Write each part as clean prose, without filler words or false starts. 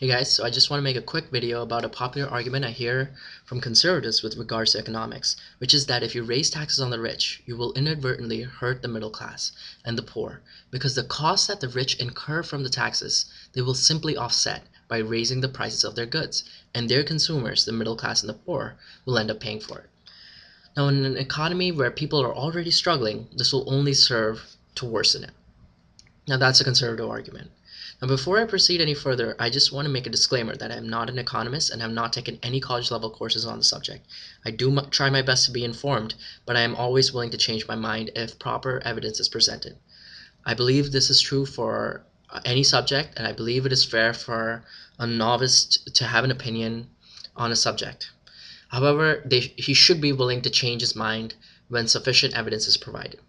Hey guys, so I just want to make a quick video about a popular argument I hear from conservatives with regards to economics, which is that if you raise taxes on the rich, you will inadvertently hurt the middle class and the poor, because the costs that the rich incur from the taxes, they will simply offset by raising the prices of their goods, and their consumers, the middle class and the poor, will end up paying for it. Now, in an economy where people are already struggling, this will only serve to worsen it. Now, that's a conservative argument. Now, before I proceed any further, I just want to make a disclaimer that I am not an economist and have not taken any college level courses on the subject. I do try my best to be informed, but I am always willing to change my mind if proper evidence is presented. I believe this is true for any subject, and I believe it is fair for a novice to have an opinion on a subject. However, he should be willing to change his mind when sufficient evidence is provided.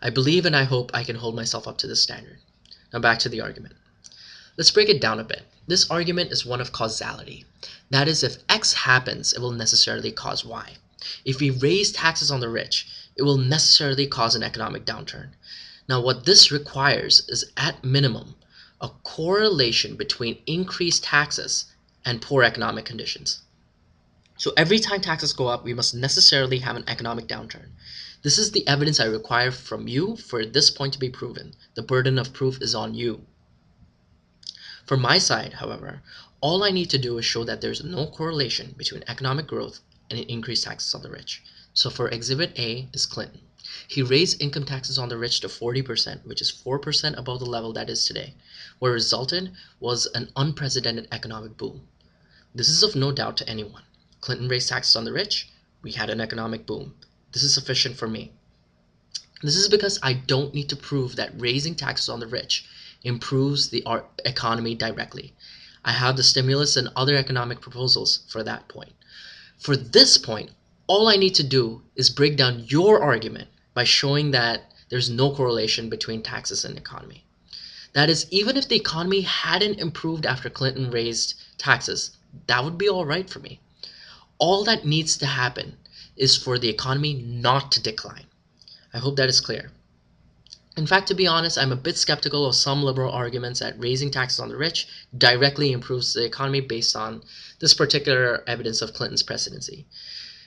I believe and I hope I can hold myself up to this standard. Now back to the argument. Let's break it down a bit. This argument is one of causality. That is, if X happens, it will necessarily cause Y. If we raise taxes on the rich, it will necessarily cause an economic downturn. Now what this requires is, at minimum, a correlation between increased taxes and poor economic conditions. So every time taxes go up, we must necessarily have an economic downturn. This is the evidence I require from you for this point to be proven. The burden of proof is on you. For my side, however, all I need to do is show that there's no correlation between economic growth and increased taxes on the rich. So for Exhibit A is Clinton. He raised income taxes on the rich to 40%, which is 4% above the level that is today. What resulted was an unprecedented economic boom. This is of no doubt to anyone. Clinton raised taxes on the rich, we had an economic boom. This is sufficient for me. This is because I don't need to prove that raising taxes on the rich improves the economy directly. I have the stimulus and other economic proposals for that point. For this point, all I need to do is break down your argument by showing that there's no correlation between taxes and economy. That is, even if the economy hadn't improved after Clinton raised taxes, that would be all right for me. All that needs to happen is for the economy not to decline. I hope that is clear. In fact, to be honest, I'm a bit skeptical of some liberal arguments that raising taxes on the rich directly improves the economy based on this particular evidence of Clinton's presidency.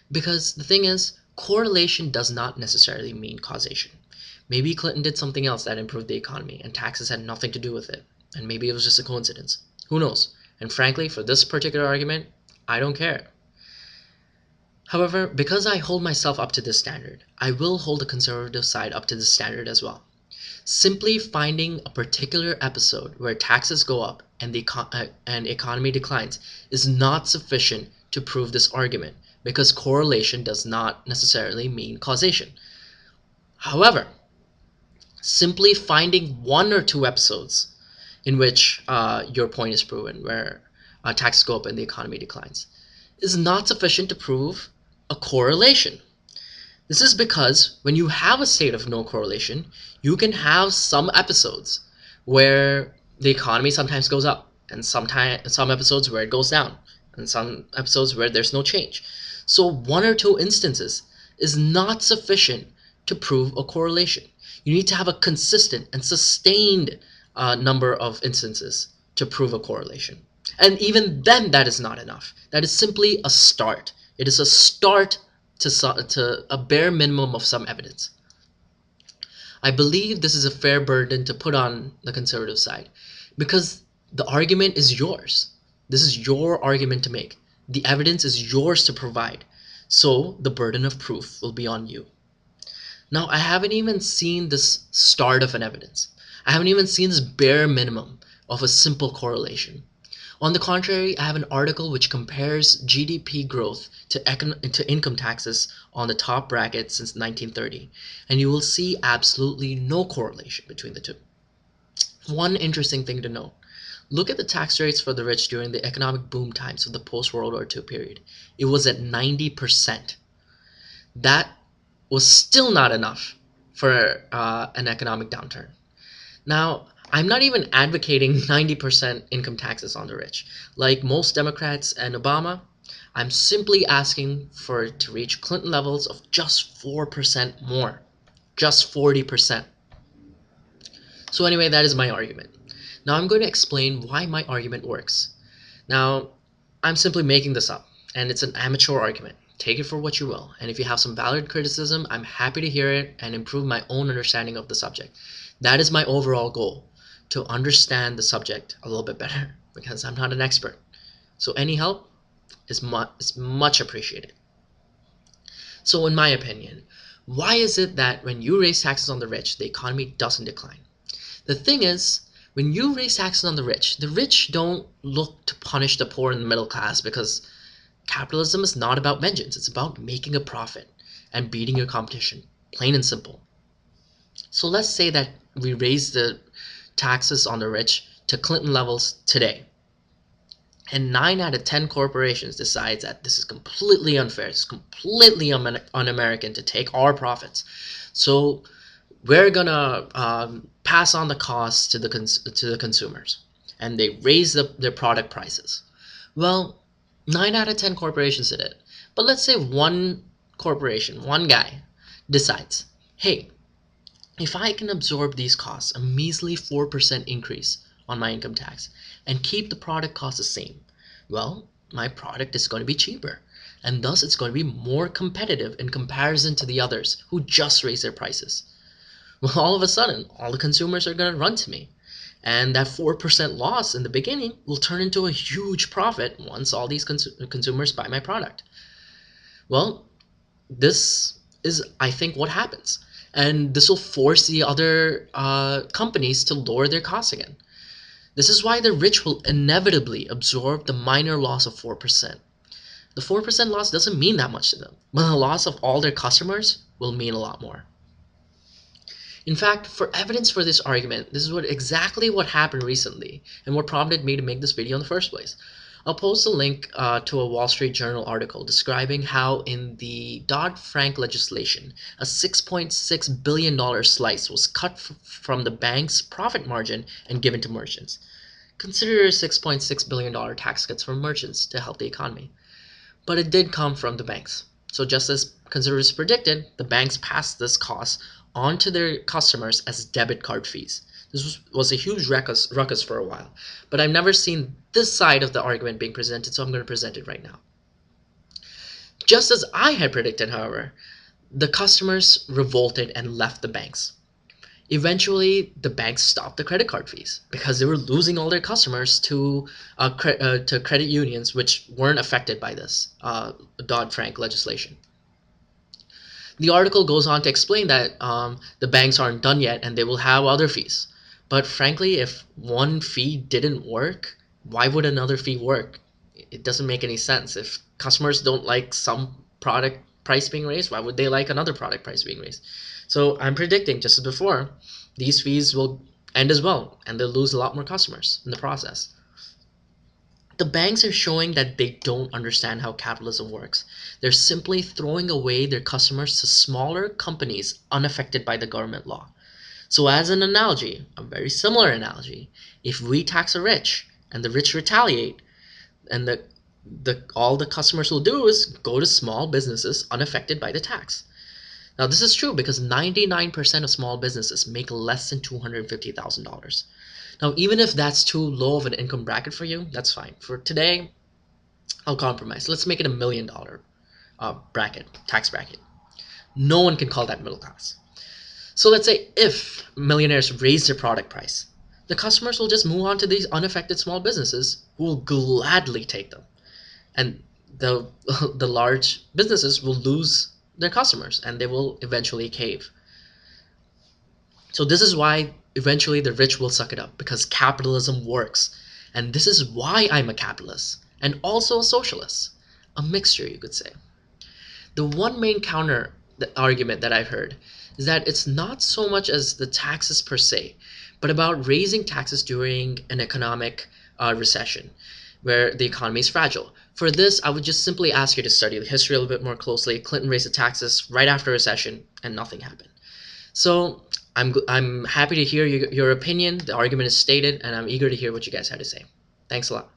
Because the thing is, correlation does not necessarily mean causation. Maybe Clinton did something else that improved the economy and taxes had nothing to do with it. And maybe it was just a coincidence. Who knows? And frankly, for this particular argument, I don't care. However, because I hold myself up to this standard, I will hold the conservative side up to this standard as well. Simply finding a particular episode where taxes go up and the economy declines is not sufficient to prove this argument, because correlation does not necessarily mean causation. However, simply finding one or two episodes in which your point is proven, where taxes go up and the economy declines, is not sufficient to prove a correlation. This is because when you have a state of no correlation, you can have some episodes where the economy sometimes goes up, and some episodes where it goes down, and some episodes where there's no change. So one or two instances is not sufficient to prove a correlation. You need to have a consistent and sustained number of instances to prove a correlation. And even then, that is not enough. That is simply a start. It is a start to a bare minimum of some evidence. I believe this is a fair burden to put on the conservative side, because the argument is yours. This is your argument to make. The evidence is yours to provide. So the burden of proof will be on you. Now, I haven't even seen this start of an evidence. I haven't even seen this bare minimum of a simple correlation. On the contrary, I have an article which compares GDP growth to income taxes on the top bracket since 1930, and you will see absolutely no correlation between the two. One interesting thing to note: look at the tax rates for the rich during the economic boom times of the post-World War II period. It was at 90%. That was still not enough for an economic downturn. Now, I'm not even advocating 90% income taxes on the rich. Like most Democrats and Obama, I'm simply asking for it to reach Clinton levels of just 4% more. Just 40%. So anyway, that is my argument. Now I'm going to explain why my argument works. Now, I'm simply making this up, and it's an amateur argument. Take it for what you will, and if you have some valid criticism, I'm happy to hear it and improve my own understanding of the subject. That is my overall goal, to understand the subject a little bit better, because I'm not an expert. So any help is much appreciated. So in my opinion, why is it that when you raise taxes on the rich, the economy doesn't decline? The thing is, when you raise taxes on the rich don't look to punish the poor and the middle class, because capitalism is not about vengeance. It's about making a profit and beating your competition, plain and simple. So let's say that we raise the taxes on the rich to Clinton levels today, and 9 out of 10 corporations decides that this is completely unfair, it's completely un-American to take our profits. So we're gonna pass on the costs to the consumers, and they raise their product prices. Well, 9 out of 10 corporations did it, but let's say one corporation, one guy, decides, hey, if I can absorb these costs, a measly 4% increase on my income tax, and keep the product cost the same, well, my product is going to be cheaper, and thus it's going to be more competitive in comparison to the others who just raised their prices. Well, all of a sudden, all the consumers are going to run to me. And that 4% loss in the beginning will turn into a huge profit once all these consumers buy my product. Well, this is, I think, what happens. And this will force the other companies to lower their costs again. This is why the rich will inevitably absorb the minor loss of 4%. The 4% loss doesn't mean that much to them, but the loss of all their customers will mean a lot more. In fact, for evidence for this argument, this is exactly what happened recently and what prompted me to make this video in the first place. I'll post a link to a Wall Street Journal article describing how in the Dodd-Frank legislation, a $6.6 billion slice was cut from the bank's profit margin and given to merchants. Consider $6.6 billion tax cuts from merchants to help the economy. But it did come from the banks. So just as conservatives predicted, the banks passed this cost onto their customers as debit card fees. This was a huge ruckus for a while, but I've never seen this side of the argument being presented, so I'm going to present it right now. Just as I had predicted, however, the customers revolted and left the banks. Eventually, the banks stopped the credit card fees because they were losing all their customers to credit unions, which weren't affected by this Dodd-Frank legislation. The article goes on to explain that the banks aren't done yet and they will have other fees. But frankly, if one fee didn't work, why would another fee work? It doesn't make any sense. If customers don't like some product price being raised, why would they like another product price being raised? So I'm predicting, just as before, these fees will end as well, and they'll lose a lot more customers in the process. The banks are showing that they don't understand how capitalism works. They're simply throwing away their customers to smaller companies unaffected by the government law. So as an analogy, a very similar analogy, if we tax the rich and the rich retaliate, and all the customers will do is go to small businesses unaffected by the tax. Now this is true because 99% of small businesses make less than $250,000. Now, even if that's too low of an income bracket for you, that's fine. For today, I'll compromise. Let's make it $1 million tax bracket. No one can call that middle class. So let's say if millionaires raise their product price, the customers will just move on to these unaffected small businesses who will gladly take them. And the large businesses will lose their customers and they will eventually cave. So this is why eventually the rich will suck it up, because capitalism works. And this is why I'm a capitalist and also a socialist. A mixture, you could say. The one main counter argument that I've heard is that it's not so much as the taxes per se, but about raising taxes during an economic recession where the economy is fragile. For this, I would just simply ask you to study the history a little bit more closely. Clinton raised the taxes right after a recession and nothing happened. So I'm happy to hear your opinion. The argument is stated, and I'm eager to hear what you guys have to say. Thanks a lot.